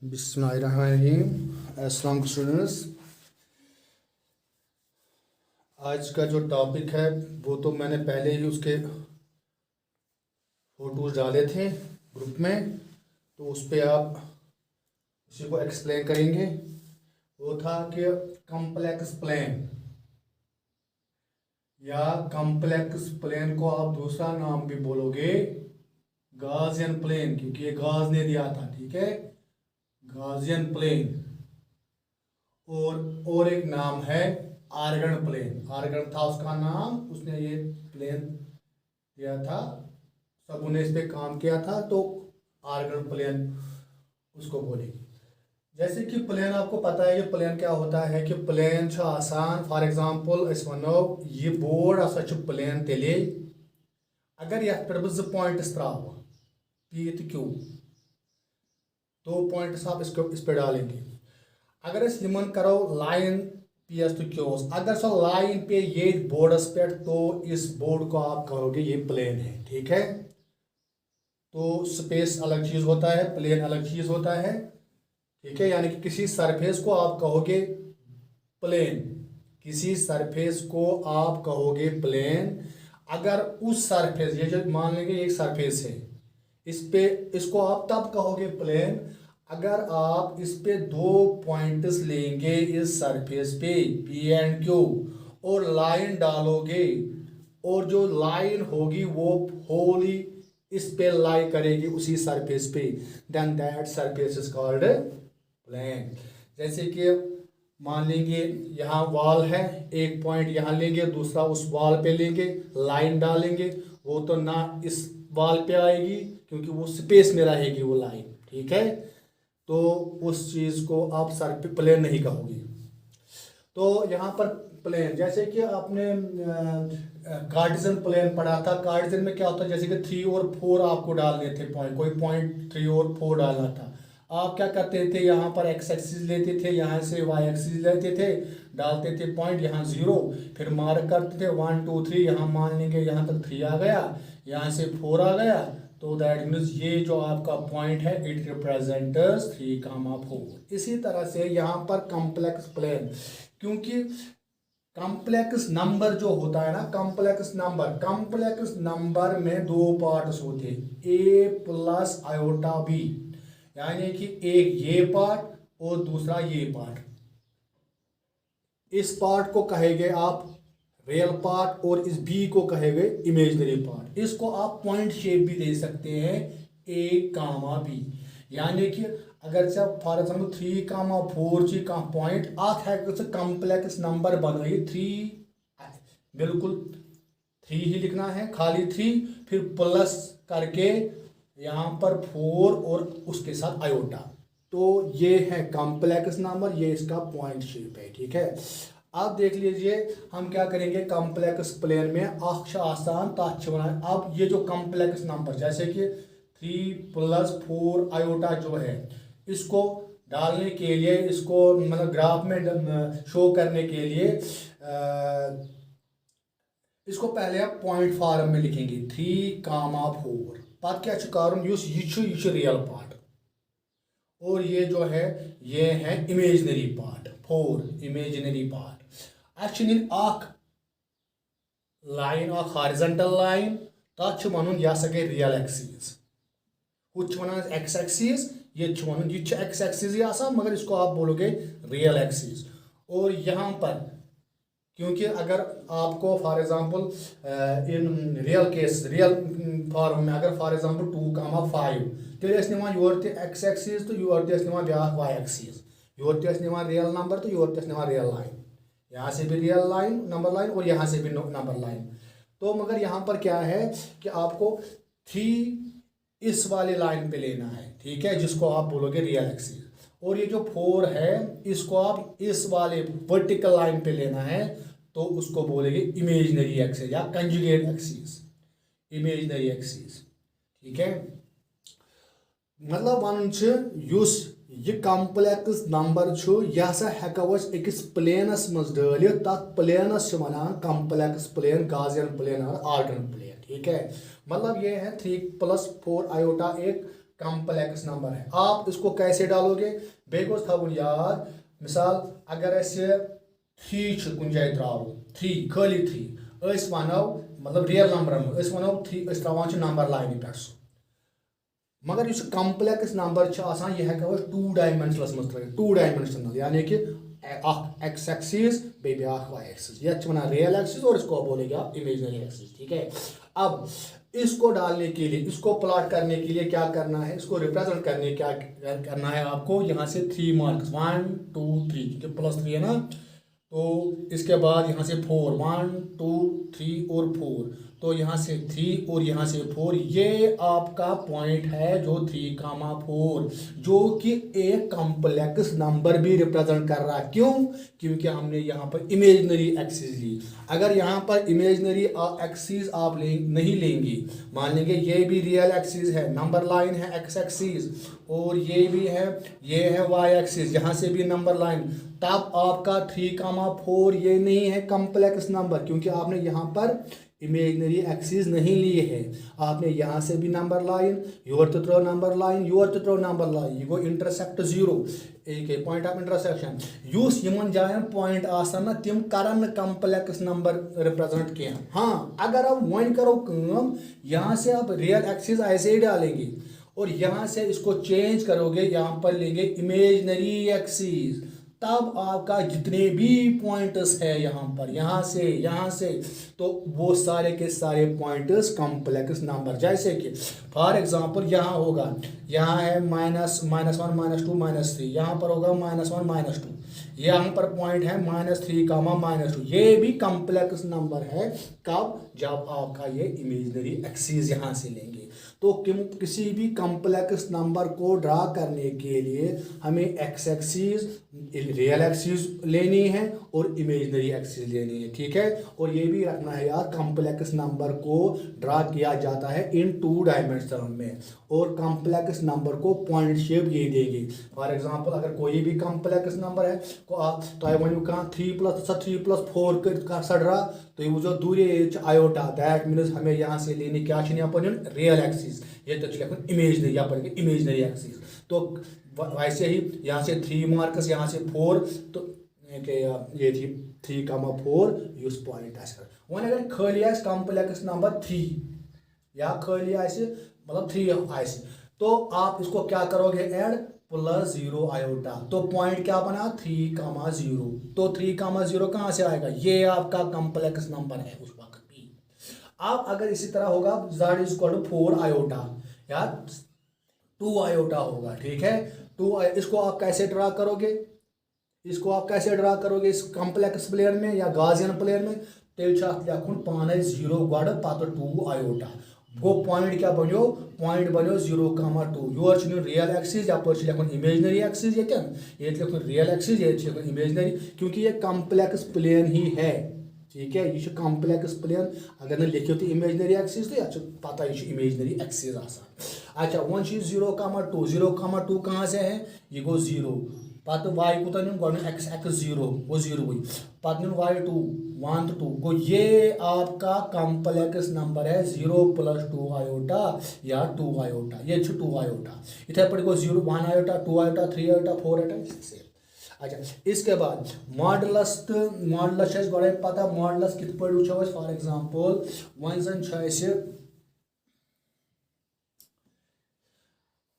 बिस्मिल्लाहिर्रहमानिर्रहीम। अस्सलाम स्टूडेंट्स, आज का जो टॉपिक है वो तो मैंने पहले ही उसके फोटोज डाले थे ग्रुप में, तो उस पर आप उसी को एक्सप्लेन करेंगे। वो था कि कॉम्प्लेक्स प्लेन या कॉम्प्लेक्स प्लेन को आप दूसरा नाम भी बोलोगे गॉसियन प्लेन, क्योंकि ये गॉस ने दिया था, ठीक है, गॉसियन प्लेन। और एक नाम है आर्गन प्लेन। आर्गन था उसका नाम, उसने ये प्लेन दिया था, सब ने इस पे काम किया था, तो आर्गन प्लेन उसको बोलेगी। जैसे कि प्लेन आपको पता है, ये प्लेन क्या होता है कि प्लेन आसान, फॉर एग्जांपल अस वनो ये बोर्ड हसा प्लेन तेले अगर यथ पे बह पॉइंट्स त्राव पी तो क्यू, 2 पॉइंट्स आप इस पे डालेंगे। अगर इस यमन करो लाइन पी एस तो क्यूस, अगर सो लाइन पे ये बोर्डस पे, तो इस बोर्ड को आप कहोगे ये प्लेन है, ठीक है। तो स्पेस अलग चीज होता है, प्लेन अलग चीज होता है, ठीक है। यानी कि किसी सरफेस को आप कहोगे प्लेन, किसी सरफेस को आप कहोगे प्लेन अगर उस सरफेस, ये जो मान लेंगे एक सरफेस है, इस पे इसको आप तब कहोगे प्लेन अगर आप इस पे 2 पॉइंट्स लेंगे इस सरफेस पे पी एंड क्यू और लाइन डालोगे, और जो लाइन होगी वो होली इस पे लाई करेगी उसी सरफेस पे, then that surface is called plane. जैसे कि मान लेंगे यहाँ वॉल है, एक पॉइंट यहाँ लेंगे, दूसरा उस वॉल पे लेंगे, लाइन डालेंगे, वो तो ना इस वॉल पे आएगी क्योंकि वो स्पेस में रहेगी वो लाइन, ठीक है। तो उस चीज़ को आप सरफेस प्लेन नहीं कहोगे। तो यहाँ पर प्लेन, जैसे कि आपने कार्टेशियन प्लेन पढ़ा था। कार्टेशियन में क्या होता है, जैसे कि 3 और 4 आपको डालने थे पॉइंट, कोई पॉइंट 3 और 4 डालना था। आप क्या करते थे, यहाँ पर एक्स एक्सिस लेते थे, यहाँ से वाई एक्सिस लेते थे, डालते थे पॉइंट, यहाँ 0, फिर मार्क करते थे 1 2 3, यहाँ मान लेंगे यहाँ तक 3 आ गया, यहाँ से 4 आ गया, तो दैट मीन्स ये जो आपका पॉइंट है इट रिप्रेजेंट्स 3, 4। इसी तरह से यहाँ पर कॉम्प्लेक्स प्लेन, क्योंकि कॉम्प्लेक्स नंबर जो होता है ना, कॉम्प्लेक्स नंबर में 2 पार्ट्स होते हैं, ए प्लस आयोटा बी, यानी कि एक ये पार्ट और दूसरा ये पार्ट। इस पार्ट को कहेंगे आप रियल पार्ट और इस बी को कहेंगे इमेजिनरी पार्ट। इसको आप पॉइंट शेप भी दे सकते हैं, ए कामा बी, यानी कि अगर से फॉर एग्जाम्पल 3, 4 ची कह पॉइंट अत है कॉम्प्लेक्स नंबर बनाइए 3, बिल्कुल 3 ही लिखना है, खाली 3, फिर प्लस करके यहाँ पर 4 और उसके साथ आयोटा, तो ये है कॉम्प्लेक्स नंबर, ये इसका पॉइंट शेप है, ठीक है। अब देख लीजिए हम क्या करेंगे कॉम्प्लेक्स प्लेन में, अक्ष आसान तथ वन। अब ये जो कॉम्प्लेक्स नंबर जैसे कि 3 + 4 आयोटा जो है, इसको डालने के लिए, इसको मतलब ग्राफ में शो करने के लिए इसको पहले आप पॉइंट फॉर्म में लिखेंगे 3, 4, पत क्या कारण ये रियल पार्ट, और ये जो है ये है imaginary part, 4 imaginary part. Actually line horizontal line तथ वन यह हसा गई real axis, हुच one x axis, ये वन ये एक्स एक्सिस ही आसान, मगर इसको आप बोलोगे रियल एक्सिस। और यहाँ पर क्योंकि अगर आपको for example in real case, real form में अगर फॉर एग्जांपल 2, 5 तेल योर एक्स एक्सिस तो योर ब्या Y axis, your real number तो योर रियल लाइन, यहाँ से भी रियल लाइन नंबर लाइन और यहाँ से भी नंबर लाइन। तो मगर यहाँ पर क्या है कि आपको 3 इस वाले लाइन पे लेना है, ठीक है, जिसको आप बोलोगे रियल एक्सिस, और ये जो 4 है इसको आप इस वाले वर्टिकल लाइन पे लेना है, तो उसको बोलेंगे इमेजिनरी एक्सिस या कंजुगेट एक्सिस, इमेजिनरी एक्सिस, ठीक है। मतलब वन युस ये कॉम्प्लेक्स नंबर यह हसा हेको अकिस प्लेनस मज डालित, तथ प्लेनस वनान कॉम्प्लेक्स प्लेन, गॉसियन प्लेन और आर्गन प्लेन, ठीक है। मतलब ये है 3 + 4 आयोटा एक कॉम्प्लेक्स नंबर है। आप इसको कैसे डालोगे बेगोस थाउन याद मिसाल अगर ऐसे 3 कुछ जाए त्राव 3 खाली 3 अस वनो मतलब रियल नंबर अस वनो 3 त्रावान नंबर लाइन पे मगर इस कॉम्प्लेक्स नंबर यह हेको 2 डायमेंशनल मज त्रित 2 डायमेंशनल यानी कि एक्स एक्सिस बे वाई एक्सिस ये वनान रियल एक्सिस और इसको बोलेंगे आप इमेजिनरी एक्सिस। ठीक है, अब इसको डालने के लिए इसको प्लॉट करने के लिए क्या करना है, इसको रिप्रेजेंट करने क्या करना है आपको यहाँ से 3 मार्क्स 1 2 3 क्योंकि +3 है ना, तो इसके बाद यहाँ से 4 1 2 3 और 4 तो यहाँ से 3 और यहाँ से 4 ये आपका पॉइंट है जो 3,4 जो कि एक कॉम्प्लेक्स नंबर भी रिप्रेजेंट कर रहा है। क्यों? क्योंकि हमने यहाँ पर इमेजिनरी एक्सिस ली। अगर यहाँ पर इमेजिनरी एक्सिस आप नहीं लेंगे, मान लेंगे ये भी रियल एक्सिस है, नंबर लाइन है एक्स एक्सिस और ये भी है, ये है वाई एक्सिस, यहाँ से भी नंबर लाइन, तब आपका 3,4 ये नहीं है कॉम्प्लेक्स नंबर क्योंकि आपने यहाँ पर इमेजिनरी एक्सिस नहीं लिए है। आपने यहाँ से भी नंबर लाइन योर तो थ्रो नंबर लाइन योर तो थ्रो नंबर लाइन ये गो इंटरसेक्ट 0 एक point of intersection use Yemen जायन पॉइंट आसन तिम करन कॉम्प्लेक्स नंबर रिप्रेजेंट किया। हाँ, अगर आप वन करो काम यहाँ से आप रियल एक्सिस ऐसे ही डालेंगे और यहाँ से इसको चेंज करोगे, यहाँ पर लेंगे इमेजिनरी एक्सिस, तब आपका जितने भी पॉइंट्स है यहाँ से तो वो सारे के सारे पॉइंट्स कॉम्प्लेक्स नंबर, जैसे कि फॉर एग्जांपल यहाँ होगा, यहाँ है -1 -2 -3, यहाँ पर होगा -1 -2, यहाँ पर पॉइंट है -3 -2, ये भी कॉम्प्लेक्स नंबर है। कब? जब आपका ये इमेजिनरी एक्सिस यहाँ से लेंगे। तो किसी भी कॉम्प्लेक्स नंबर को ड्रा करने के लिए हमें एक्स एक्सिस रियल एक्सिस लेनी है और इमेजिनरी एक्सिस लेनी है। ठीक है, और ये भी रखना है यार कॉम्प्लेक्स नंबर को ड्रा किया जाता है इन 2 डायमेंशन में और कॉम्प्लेक्स नंबर को पॉइंट शेप ये देंगे। फॉर एग्जांपल अगर कोई भी कॉम्प्लेक्स नंबर है तो वन कह 3 + 4 कर ड्रा तो ये वो दूर आयोटा दैट मीन्स हमें यहाँ से लेने क्या रियल एक्सिस, ये तो लिखो इमेजिनरी, यहाँ पर इमेजिनरी एक्सिस। तो वैसे ही यहाँ से 3 मार्क्स यहाँ से 4 तो ये थी 3,4 उस पॉइंट वन अगर खाली कॉम्प्लेक्स नंबर 3 या खाली मतलब 3 तो आप इसको क्या करोगे ऐड +0 आयोटा, तो पॉइंट क्या बना 3,0, तो 3,0 कहाँ से आएगा, ये आपका कॉम्प्लेक्स नंबर है उस वक्त भी। अब अगर इसी तरह होगा z = 4 आयोटा या 2 आयोटा होगा। ठीक है, 2 इसको आप कैसे ड्रा करोगे, इस कॉम्प्लेक्स प्लेयर में या गाजियन प्लेयर में तेल लिखुन पाने 0 गड पत 2 आयोटा गो पॉइंट क्या बनो, पॉइंट बनो 0,2 योर रियल एक्सिस यपर लिखुन इमेजिनरी एक्सिस ये लिखुन रियल एक्सिस ये लिखुन इमेजिनरी क्योंकि ये कॉम्प्लेक्स प्लेन ही है। ठीक है, ये कॉम्प्लेक्स प्लेन अगर न लिखो तो इमेजिनरी एक्सिस तो यह पता ये इमेजिनरी एक्सिस आसान। अच्छा वन 0,2 कहाँ से है, ये गो 0 पत वाई कूत नुन एक्स 0 वो 0 हुई पत नुन वाई 2 1 2 गो ये आपका कॉम्प्लेक्स नंबर है 0 + 2 आयोटा या 2 आयोटा, ये 2 आयोटा इथे पे गो 0 1 आयोटा 2 आयोटा 3 आयोटा 4 आयोटा 6। अच्छा इसके बाद मॉडुलस गए पता मॉडुलस कित पे वो फॉर एग्जांपल वन जन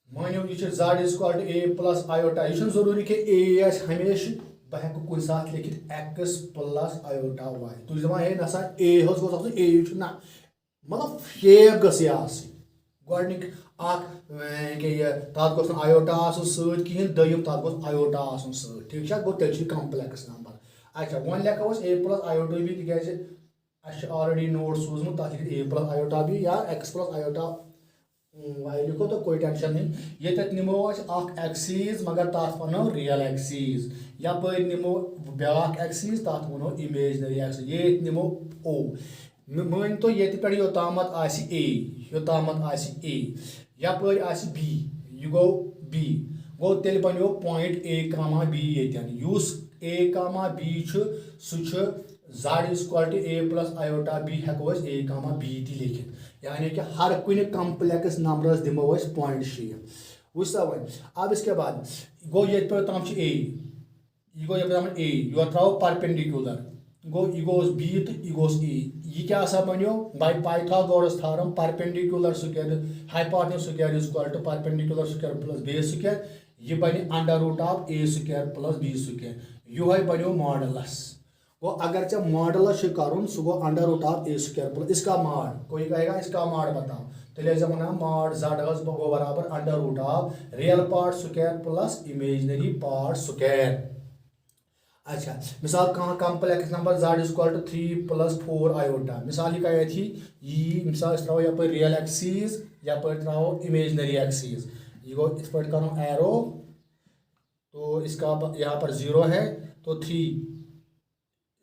मानो ये z = a + आयोटा, ये जरूरी कि a हमेशा बह कुछ साथ लिखित x + आयोटा y तो दपान है नसा a गोस a ना मतलब शेप गई गोनिक तथ गोस आयोटा सहें दम तथ गोस आयोटा ठीक है गो तेल कॉम्प्लेक्स नंबर। अच्छा वन लेखो a + आयोटा भी तिक ऑलरेडी नोट सूजमुत तथ a + आयोटा भी या x + आयोटा वाई लिखो तो कोई टेंशन नहीं, ये निमो एक्सिस मगर तथ वनो रियल एक्सिस, यपर निमो ब्याक एक्सिस तथ वनो इमेजिनरी एक्सिस, ये निमो ओ मान तो ये पे योतामत ए यपर बी यह गो बी गो तेल बनो पॉइंट a, b ये युस a, b सह z = a + iota b हेको a, b ती लिखित यानी कि हर कुछ कम्प्लेक्स नंबरस दिमो अस पॉइंट शेप वुसा वन। अब इसके बाद गो ये तम ए यह गो ए यो थ्रो परपेंडिकुलर गो यह गोस बी तो यह गोस ए यह क्या बनो by Pythagoras theorem perpendicular square hypotenuse square is equal to perpendicular square plus base square यह बन under root of A square plus B square यह बनो मॉडलस वो अगर चे मॉडलस कर सह गो under root of A square plus इसका मॉड कोई कहेगा इसका मॉड बताओ तो वन मॉड z गो बराबर under root of real part square plus imaginary part square. अच्छा मिसाल कहाँ complex number z is equal to 3 plus 4 iota मिसाल यह क्या थी यह मिसाल त्रो यप रियल एक्सीज यप त्रो इमेजनरी एक्सीज यह गो इस पर करो एरो तो इसका यहाँ पर 0 है तो 3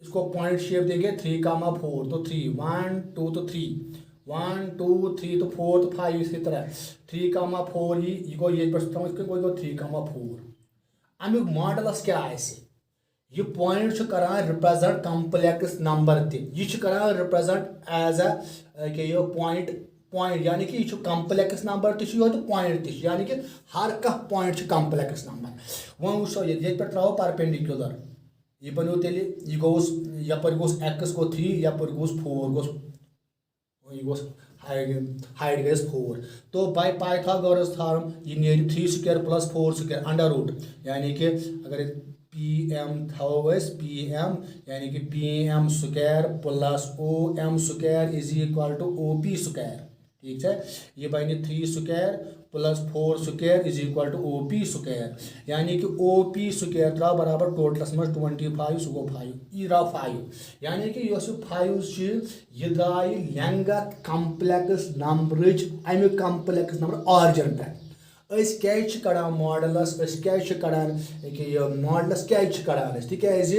इसको पॉइंट शेप देंगे 3, 4 तो 3 1 2 तो 3 1 2 3 तो 4 तो 5 इसी तरह 3, 4 यह गो ये गो 3, 4 अमुक मॉडलस क्या आसे यह पॉइंट करान रिप्रेजेंट कम्प्लेक्स नंबर तह करान represent as a point point यानी कि यह कम्प्लेक्स नंबर तो पॉइंट यानी कि हर कह पॉइंट कम्प्लेक्स नंबर वो वो ये पे त्रो परपेंडिकुलर यह बनो तेल यह गोस यपर गोस x गो 3 यपर गोस 4 गोस यह गोस हाइट गई 4 तो बाय पाइथागोरस थ्योरम यह नेर 3 square plus 4 square under root यानी कि अगर pm थो pm यानी कि pm square plus om square is equal to op square ठीक है ये बने 3 square plus 4 square is equal to op square यानी कि op स्क्वायर द्राव बराबर टोटलस मज 25 सह गो 5 यह द्राव 5 यानी कि 5 यह द्राय लेंगथ कम्प्लेक्स नंबर अमिक कम्प्लेक्स नंबर ऑरिजिन पे क्या मॉडलस क्या मॉडलस क्या तिकाज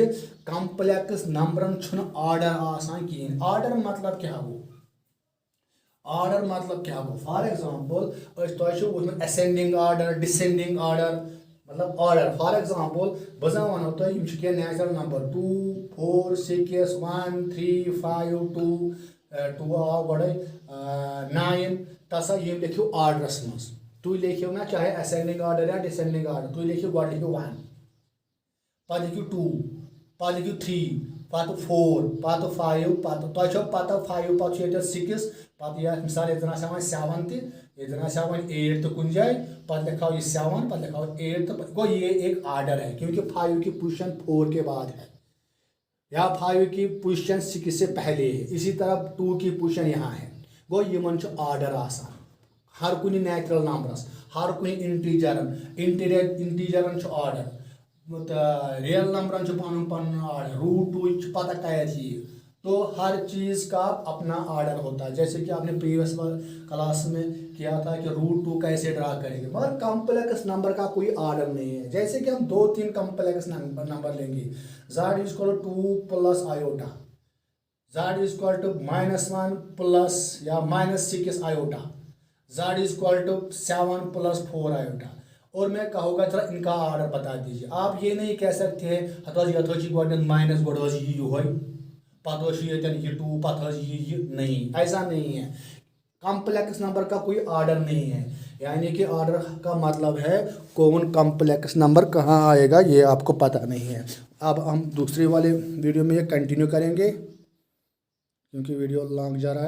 कम्प्लेक्स नंबरन ऑर्डर आसान कहें ऑर्डर मतलब क्या गो ऑर्डर मतलब क्या गो फॉर एग्जांपल तुम असेंडिंग ऑर्डर डिसेंडिंग ऑर्डर मतलब ऑर्डर फॉर एग्जांपल बह वनो तुम नेचुरल नंबर 2 4 6 1 3 5 2 आव गो 9 तसा ये लिखो ऑर्डरस मज तुम लिखियो ना चाहे असेंडिंग ऑर्डर या डिसेंडिंग ऑर्डर तुम लिखियो गो लिखियो 1 पे लिखियो 2 पे लिखियो 3 पे 4 पे 5 पे तुम पता 5 पे 6 पे मिसाल ये 7 ये 8 तो कुछ जाए पे लिखाओ ये 7 पे लिखाओ 8 तो गो ये एक ऑर्डर है क्योंकि 5 की पोजीशन 4 के बाद है या 5 की पोजीशन 6 से पहले है इसी तरह 2 की पोजीशन यहाँ है गो यमन ऑर्डर आसान हर कुछ नेचुरल नंबरस हर कुछ इंटीजरन ऑर्डर रियल नंबरन पन ऑर्डर रूट 2 पता क्या थी तो हर चीज़ का अपना ऑर्डर होता है जैसे कि आपने प्रीवियस क्लास में किया था कि रूट 2 कैसे ड्रा करेंगे मगर कम्प्लेक्स नंबर का कोई ऑर्डर नहीं है जैसे कि हम 2-3 कम्प्लेक्स नंबर लेंगे z is equal to 2 plus iota z is equal to -1 plus या -6 iota z is equal to 7 plus 4 iota और मैं कहूँगा चलो इनका ऑर्डर बता दीजिए आप ये नहीं कह सकते हैं हथोजी गोडन माइनस गोडोज ये पतोश ये 2 पतोज ये नहीं ऐसा नहीं है कम्प्लेक्स नंबर का कोई ऑर्डर नहीं है यानी कि ऑर्डर का मतलब है कौन कम्प्लेक्स नंबर कहाँ आएगा ये आपको पता नहीं है। अब हम दूसरे वाले वीडियो में ये कंटिन्यू करेंगे क्योंकि वीडियो लॉन्ग जा रहा है।